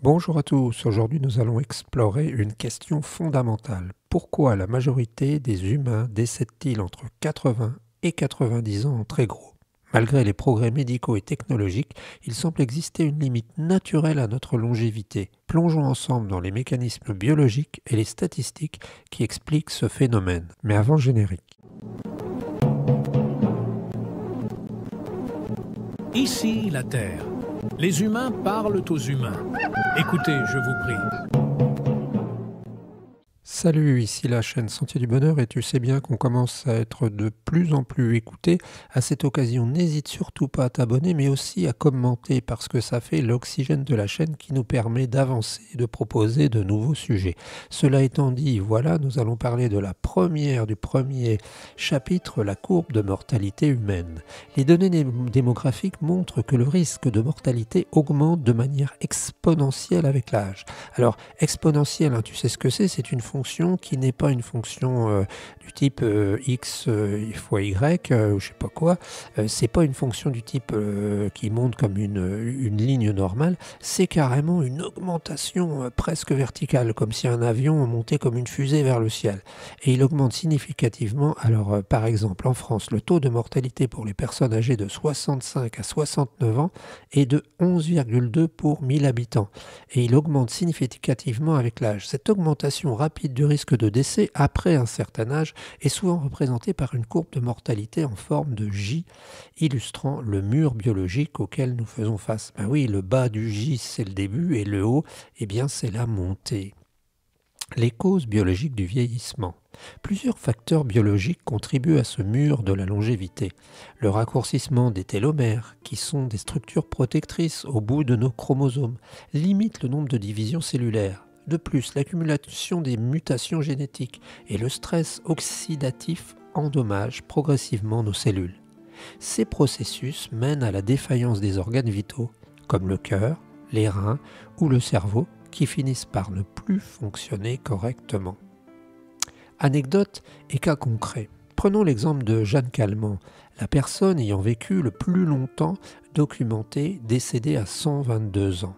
Bonjour à tous, aujourd'hui nous allons explorer une question fondamentale. Pourquoi la majorité des humains décèdent-ils entre 80 et 90 ans en très gros? Malgré les progrès médicaux et technologiques, il semble exister une limite naturelle à notre longévité. Plongeons ensemble dans les mécanismes biologiques et les statistiques qui expliquent ce phénomène. Mais avant le générique. Ici la Terre. Les humains parlent aux humains. Écoutez, je vous prie. Salut, ici la chaîne Sentier du Bonheur et tu sais bien qu'on commence à être de plus en plus écouté. À cette occasion, n'hésite surtout pas à t'abonner mais aussi à commenter parce que ça fait l'oxygène de la chaîne qui nous permet d'avancer et de proposer de nouveaux sujets. Cela étant dit, voilà, nous allons parler de du premier chapitre, la courbe de mortalité humaine. Les données démographiques montrent que le risque de mortalité augmente de manière exponentielle avec l'âge. Alors, exponentielle, tu sais ce que c'est une fonction qui n'est pas une fonction du type x fois y, ou je sais pas quoi. C'est pas une fonction du type qui monte comme une ligne normale. C'est carrément une augmentation presque verticale, comme si un avion montait comme une fusée vers le ciel. Et il augmente significativement. Alors, par exemple, en France, le taux de mortalité pour les personnes âgées de 65 à 69 ans est de 11,2 pour 1000 habitants. Et il augmente significativement avec l'âge. Cette augmentation rapide du risque de décès après un certain âge est souvent représentée par une courbe de mortalité en forme de J, illustrant le mur biologique auquel nous faisons face. Ben oui, le bas du J, c'est le début, et le haut, eh bien, c'est la montée. Les causes biologiques du vieillissement. Plusieurs facteurs biologiques contribuent à ce mur de la longévité. Le raccourcissement des télomères, qui sont des structures protectrices au bout de nos chromosomes, limite le nombre de divisions cellulaires. De plus, l'accumulation des mutations génétiques et le stress oxydatif endommagent progressivement nos cellules. Ces processus mènent à la défaillance des organes vitaux, comme le cœur, les reins ou le cerveau, qui finissent par ne plus fonctionner correctement. Anecdote et cas concrets. Prenons l'exemple de Jeanne Calment, la personne ayant vécu le plus longtemps documentée, décédée à 122 ans.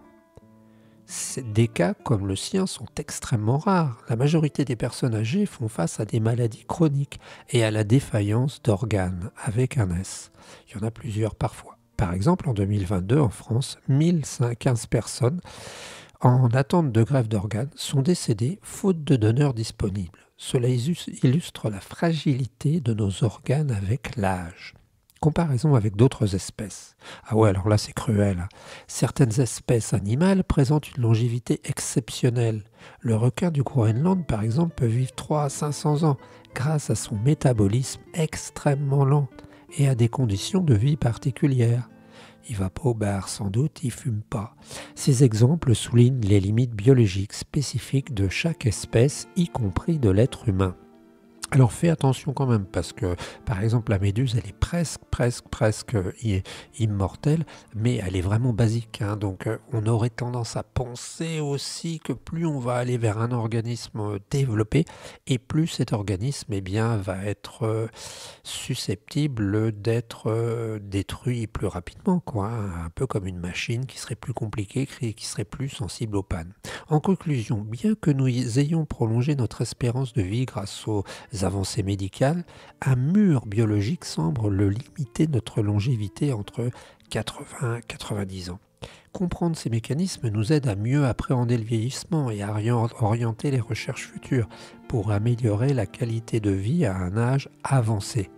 Des cas comme le sien sont extrêmement rares. La majorité des personnes âgées font face à des maladies chroniques et à la défaillance d'organes, avec un S. Il y en a plusieurs parfois. Par exemple, en 2022, en France, 1015 personnes en attente de greffe d'organes sont décédées faute de donneurs disponibles. Cela illustre la fragilité de nos organes avec l'âge. Comparaison avec d'autres espèces. Ah ouais, alors là c'est cruel. Certaines espèces animales présentent une longévité exceptionnelle. Le requin du Groenland, par exemple, peut vivre 3 à 500 ans grâce à son métabolisme extrêmement lent et à des conditions de vie particulières. Il va pas au bar sans doute, il fume pas. Ces exemples soulignent les limites biologiques spécifiques de chaque espèce, y compris de l'être humain. Alors fais attention quand même parce que par exemple la méduse elle est presque immortelle mais elle est vraiment basique donc on aurait tendance à penser aussi que plus on va aller vers un organisme développé et plus cet organisme va être susceptible d'être détruit plus rapidement quoi, un peu comme une machine qui serait plus compliquée et qui serait plus sensible aux pannes. En conclusion, bien que nous ayons prolongé notre espérance de vie grâce aux avancées médicales, un mur biologique semble limiter notre longévité entre 80 et 90 ans. Comprendre ces mécanismes nous aide à mieux appréhender le vieillissement et à orienter les recherches futures pour améliorer la qualité de vie à un âge avancé.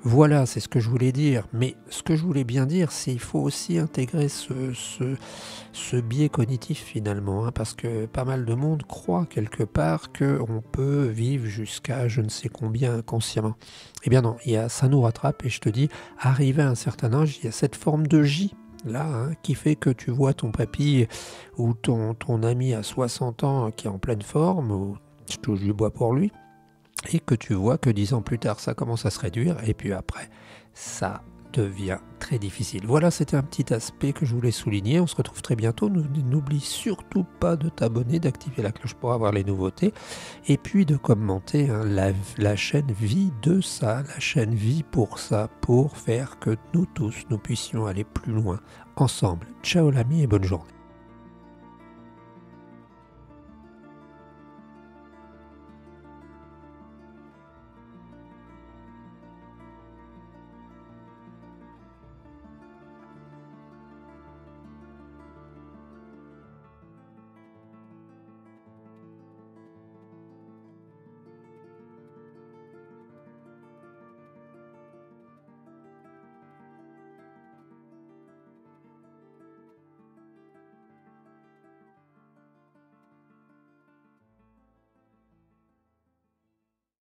Voilà, c'est ce que je voulais dire. Mais ce que je voulais bien dire, c'est qu'il faut aussi intégrer ce biais cognitif finalement, parce que pas mal de monde croit quelque part qu'on peut vivre jusqu'à je ne sais combien inconsciemment. Eh bien non, ça nous rattrape et je te dis, arrivé à un certain âge, il y a cette forme de J là, qui fait que tu vois ton papy ou ton ami à 60 ans qui est en pleine forme, ou je touche du bois pour lui, et que tu vois que 10 ans plus tard, ça commence à se réduire, et puis après, ça devient très difficile. Voilà, c'était un petit aspect que je voulais souligner. On se retrouve très bientôt. N'oublie surtout pas de t'abonner, d'activer la cloche pour avoir les nouveautés, et puis de commenter la chaîne vit de ça, la chaîne vit pour ça, pour faire que nous tous, nous puissions aller plus loin ensemble. Ciao l'ami et bonne journée.